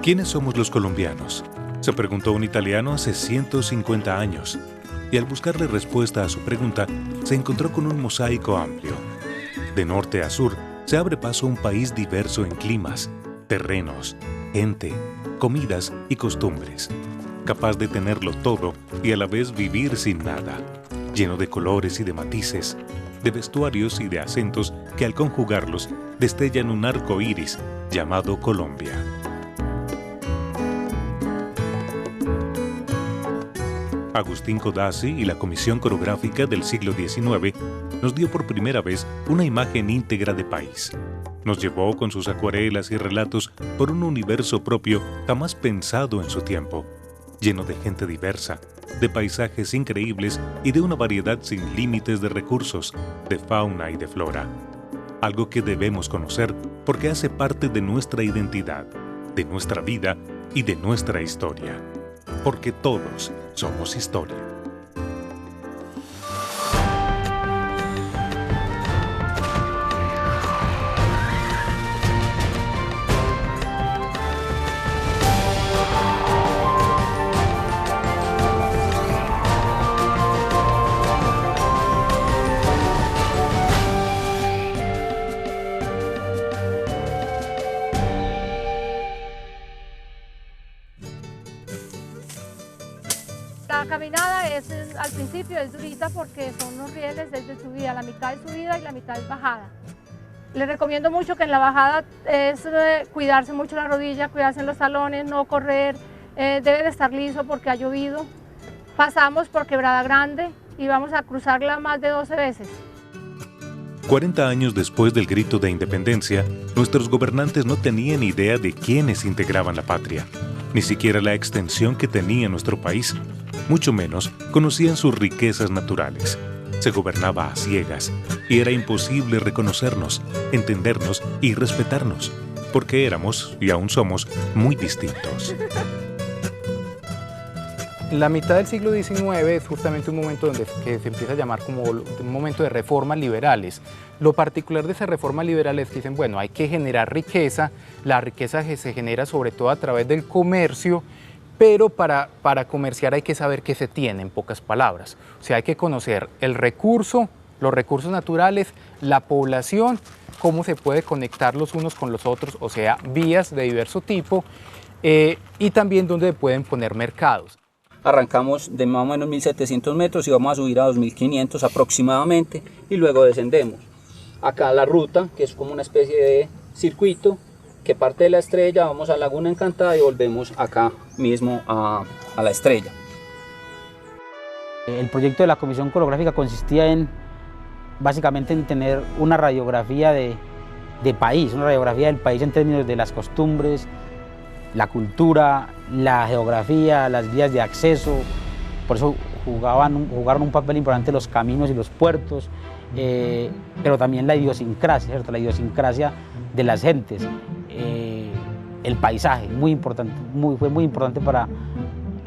¿Quiénes somos los colombianos?, se preguntó un italiano hace 150 años, y al buscarle respuesta a su pregunta, se encontró con un mosaico amplio. De norte a sur, se abre paso un país diverso en climas, terrenos, gente, comidas y costumbres, capaz de tenerlo todo y a la vez vivir sin nada, lleno de colores y de matices, de vestuarios y de acentos que al conjugarlos destellan un arco iris llamado Colombia. Agustín Codazzi y la Comisión Coreográfica del siglo XIX nos dio por primera vez una imagen íntegra de país. Nos llevó con sus acuarelas y relatos por un universo propio jamás pensado en su tiempo, lleno de gente diversa, de paisajes increíbles y de una variedad sin límites de recursos, de fauna y de flora. Algo que debemos conocer porque hace parte de nuestra identidad, de nuestra vida y de nuestra historia. Porque todos somos historia. La caminada al principio es durita porque son unos rieles desde subida, la mitad es subida y la mitad es bajada. Les recomiendo mucho que en la bajada es cuidarse mucho la rodilla, cuidarse en los talones, no correr, debe de estar liso porque ha llovido. Pasamos por Quebrada Grande y vamos a cruzarla más de 12 veces. 40 años después del grito de independencia, nuestros gobernantes no tenían idea de quiénes integraban la patria, ni siquiera la extensión que tenía nuestro país. Mucho menos conocían sus riquezas naturales. Se gobernaba a ciegas y era imposible reconocernos, entendernos y respetarnos, porque éramos, y aún somos, muy distintos. La mitad del siglo XIX es justamente un momento que se empieza a llamar como un momento de reformas liberales. Lo particular de esas reformas liberales es que dicen, bueno, hay que generar riqueza, la riqueza que se genera sobre todo a través del comercio, pero para comerciar hay que saber qué se tiene, en pocas palabras. O sea, hay que conocer el recurso, los recursos naturales, la población, cómo se puede conectar los unos con los otros, o sea, vías de diverso tipo, y también dónde pueden poner mercados. Arrancamos de más o menos 1700 metros y vamos a subir a 2500 aproximadamente y luego descendemos. Acá la ruta, que es como una especie de circuito, que parte de la estrella, vamos a Laguna Encantada y volvemos acá mismo a la estrella. El proyecto de la Comisión Coreográfica consistía básicamente en tener una radiografía de país, una radiografía del país en términos de las costumbres, la cultura, la geografía, las vías de acceso. Por eso jugaron un papel importante los caminos y los puertos, pero también la idiosincrasia, ¿cierto? La idiosincrasia de las gentes, el paisaje, muy importante, fue muy importante para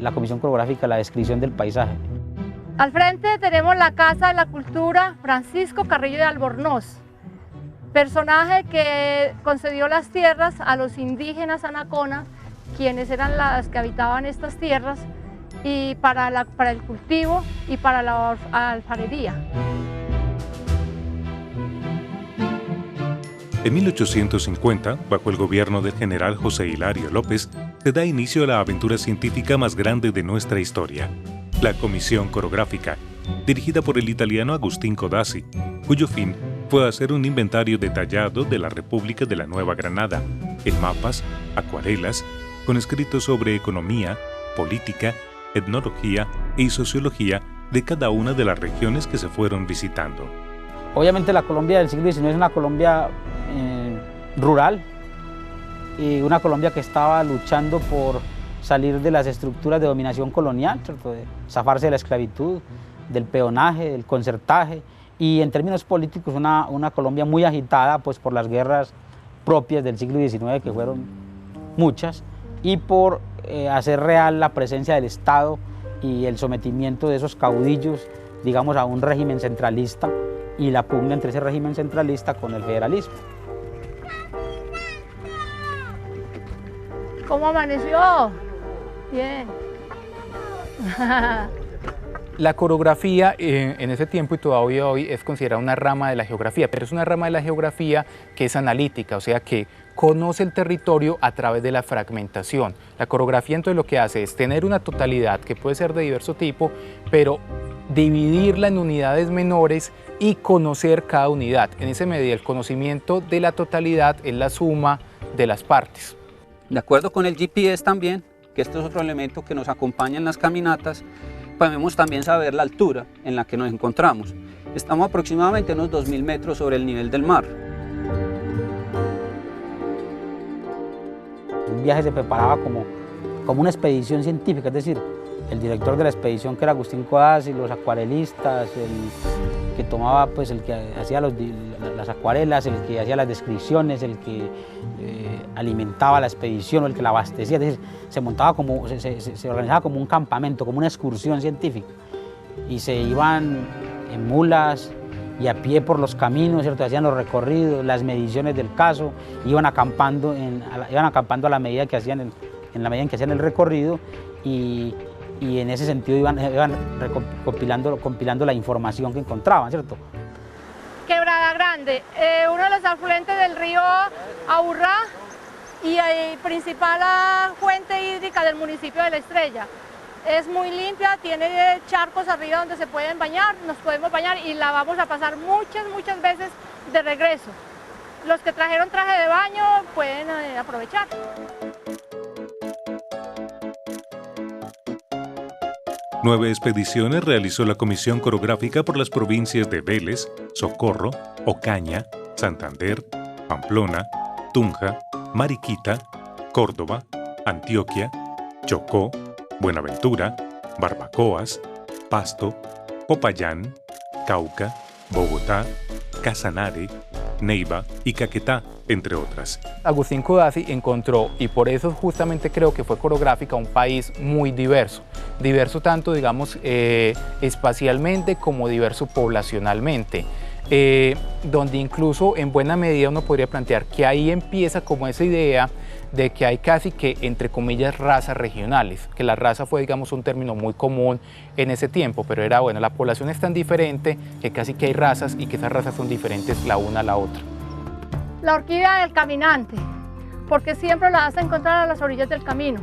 la Comisión Coreográfica la descripción del paisaje. Al frente tenemos la Casa de la Cultura Francisco Carrillo de Albornoz, personaje que concedió las tierras a los indígenas anaconas, quienes eran las que habitaban estas tierras, y para el cultivo y para la alfarería. En 1850, bajo el gobierno del general José Hilario López, se da inicio a la aventura científica más grande de nuestra historia, la Comisión Coreográfica, dirigida por el italiano Agustín Codazzi, cuyo fin fue hacer un inventario detallado de la República de la Nueva Granada, en mapas, acuarelas, con escritos sobre economía, política, etnología y sociología de cada una de las regiones que se fueron visitando. Obviamente la Colombia del siglo XIX es una Colombia rural y una Colombia que estaba luchando por salir de las estructuras de dominación colonial, ¿cierto? De zafarse de la esclavitud, del peonaje, del concertaje, y en términos políticos una Colombia muy agitada pues, por las guerras propias del siglo XIX, que fueron muchas, y por hacer real la presencia del Estado y el sometimiento de esos caudillos, digamos, a un régimen centralista y la pugna entre ese régimen centralista con el federalismo. ¿Cómo amaneció? Bien. La coreografía en ese tiempo y todavía hoy es considerada una rama de la geografía, pero es una rama de la geografía que es analítica, o sea que conoce el territorio a través de la fragmentación. La coreografía entonces lo que hace es tener una totalidad que puede ser de diverso tipo, pero dividirla en unidades menores y conocer cada unidad. En ese medida el conocimiento de la totalidad es la suma de las partes. De acuerdo con el GPS también, que este es otro elemento que nos acompaña en las caminatas, podemos también saber la altura en la que nos encontramos. Estamos aproximadamente a unos 2000 metros sobre el nivel del mar. Un viaje se preparaba como una expedición científica, es decir, el director de la expedición, que era Agustín Codazzi, los acuarelistas, el que tomaba, pues el que hacía las acuarelas, el que hacía las descripciones, el que alimentaba la expedición o el que la abastecía, es decir, se montaba como, se organizaba como un campamento, como una excursión científica, y se iban en mulas y a pie por los caminos, ¿cierto? Hacían los recorridos, las mediciones del caso, iban acampando a la medida que hacían en la medida en que hacían el recorrido, y en ese sentido iban compilando la información que encontraban, ¿cierto? Quebrada Grande, uno de los afluentes del río Aburrá y principal fuente hídrica del municipio de La Estrella. Es muy limpia, tiene charcos arriba donde se pueden bañar, nos podemos bañar y la vamos a pasar muchas veces de regreso. Los que trajeron traje de baño pueden aprovechar. 9 expediciones realizó la Comisión Coreográfica por las provincias de Vélez, Socorro, Ocaña, Santander, Pamplona, Tunja, Mariquita, Córdoba, Antioquia, Chocó, Buenaventura, Barbacoas, Pasto, Popayán, Cauca, Bogotá, Casanare, Neiva y Caquetá, entre otras. Agustín Codazzi encontró, y por eso justamente creo que fue coreográfica, un país muy diverso. Diverso tanto, digamos, espacialmente como diverso poblacionalmente. Donde incluso en buena medida uno podría plantear que ahí empieza como esa idea de que hay casi que, entre comillas, razas regionales, que la raza fue, digamos, un término muy común en ese tiempo, pero era, bueno, la población es tan diferente que casi que hay razas y que esas razas son diferentes la una a la otra. La orquídea del caminante, porque siempre la vas a encontrar a las orillas del camino.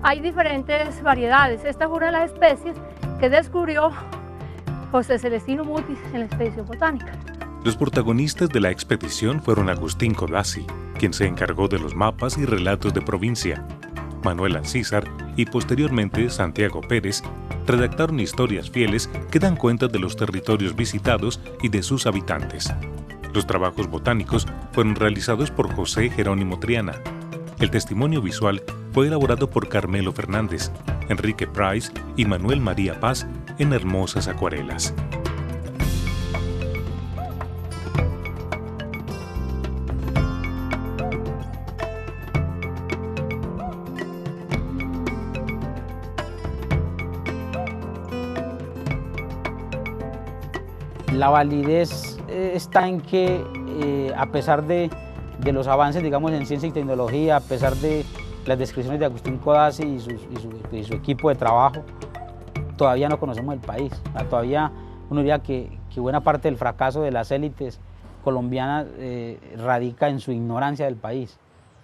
Hay diferentes variedades. Esta fue una de las especies que descubrió José Celestino Mutis en la expedición botánica. Los protagonistas de la expedición fueron Agustín Codazzi, quien se encargó de los mapas y relatos de provincia. Manuel Ancísar y posteriormente Santiago Pérez redactaron historias fieles que dan cuenta de los territorios visitados y de sus habitantes. Los trabajos botánicos fueron realizados por José Jerónimo Triana. El testimonio visual fue elaborado por Carmelo Fernández, Enrique Price y Manuel María Paz en hermosas acuarelas. La validez está en que, a pesar de los avances, digamos, en ciencia y tecnología, a pesar de las descripciones de Agustín Codazzi y su equipo de trabajo, todavía no conocemos el país. Todavía uno diría que buena parte del fracaso de las élites colombianas radica en su ignorancia del país,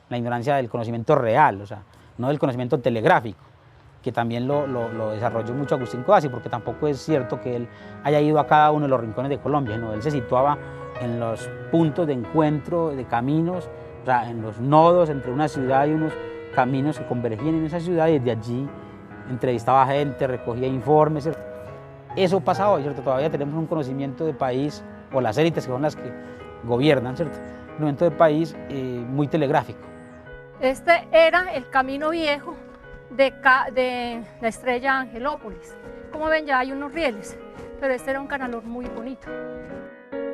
la ignorancia del conocimiento real, o sea, no del conocimiento telegráfico, que también lo desarrolló mucho Agustín Codazzi, porque tampoco es cierto que él haya ido a cada uno de los rincones de Colombia, ¿no? Él se situaba en los puntos de encuentro de caminos, o sea, en los nodos entre una ciudad y unos caminos que convergían en esa ciudad, y desde allí entrevistaba gente, recogía informes, ¿cierto? Eso pasa hoy, ¿cierto? Todavía tenemos un conocimiento de país, o las élites que son las que gobiernan, ¿cierto? Un conocimiento de país muy telegráfico. Este era el camino viejo de la Estrella Angelópolis. Como ven, ya hay unos rieles, pero este era un canalón muy bonito.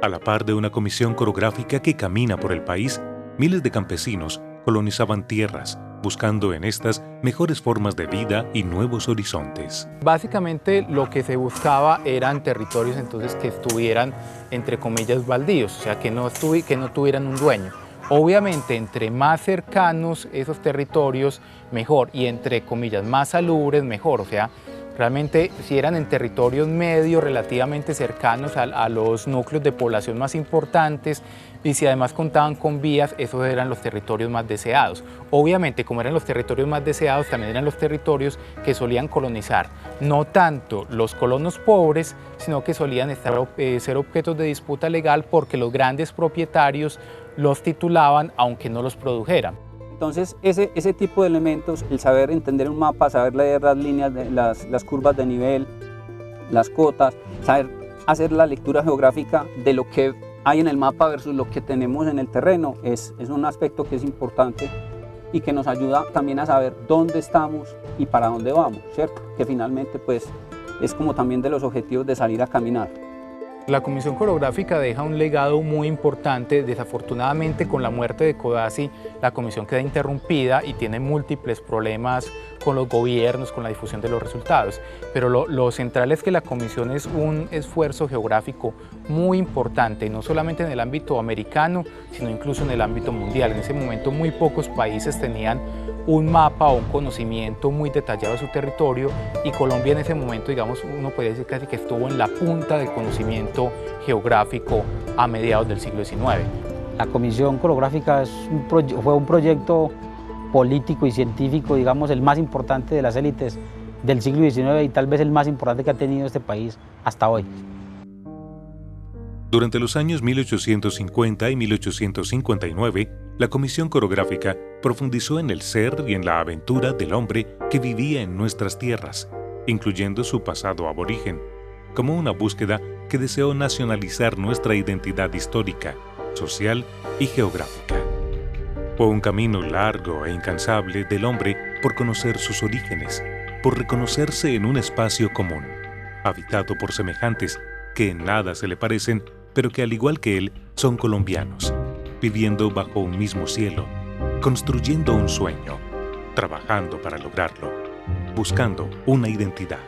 A la par de una comisión coreográfica que camina por el país, miles de campesinos colonizaban tierras, buscando en estas mejores formas de vida y nuevos horizontes. Básicamente lo que se buscaba eran territorios entonces que estuvieran, entre comillas, baldíos, o sea, que no tuvieran un dueño. Obviamente, entre más cercanos esos territorios, mejor, y entre comillas, más salubres, mejor. O sea, realmente si eran en territorios medios, relativamente cercanos a los núcleos de población más importantes, y si además contaban con vías, esos eran los territorios más deseados. Obviamente, como eran los territorios más deseados, también eran los territorios que solían colonizar no tanto los colonos pobres, sino que solían ser objetos de disputa legal porque los grandes propietarios los titulaban aunque no los produjeran. Entonces ese tipo de elementos, el saber entender un mapa, saber leer las líneas, las curvas de nivel, las cotas, saber hacer la lectura geográfica de lo que hay en el mapa versus lo que tenemos en el terreno, es un aspecto que es importante y que nos ayuda también a saber dónde estamos y para dónde vamos, ¿cierto? Que finalmente pues es como también de los objetivos de salir a caminar. La Comisión Coreográfica deja un legado muy importante. Desafortunadamente, con la muerte de Codazzi, la comisión queda interrumpida y tiene múltiples problemas con los gobiernos, con la difusión de los resultados. Pero lo central es que la comisión es un esfuerzo geográfico muy importante, no solamente en el ámbito americano, sino incluso en el ámbito mundial. En ese momento muy pocos países tenían un mapa o un conocimiento muy detallado de su territorio, y Colombia en ese momento, digamos, uno podría decir casi que estuvo en la punta del conocimiento geográfico a mediados del siglo XIX. La Comisión Coreográfica fue un proyecto político y científico, digamos, el más importante de las élites del siglo XIX y tal vez el más importante que ha tenido este país hasta hoy. Durante los años 1850 y 1859, la Comisión Coreográfica profundizó en el ser y en la aventura del hombre que vivía en nuestras tierras, incluyendo su pasado aborigen, como una búsqueda que deseó nacionalizar nuestra identidad histórica, social y geográfica. Fue un camino largo e incansable del hombre por conocer sus orígenes, por reconocerse en un espacio común, habitado por semejantes que en nada se le parecen, pero que al igual que él son colombianos, viviendo bajo un mismo cielo, construyendo un sueño, trabajando para lograrlo, buscando una identidad.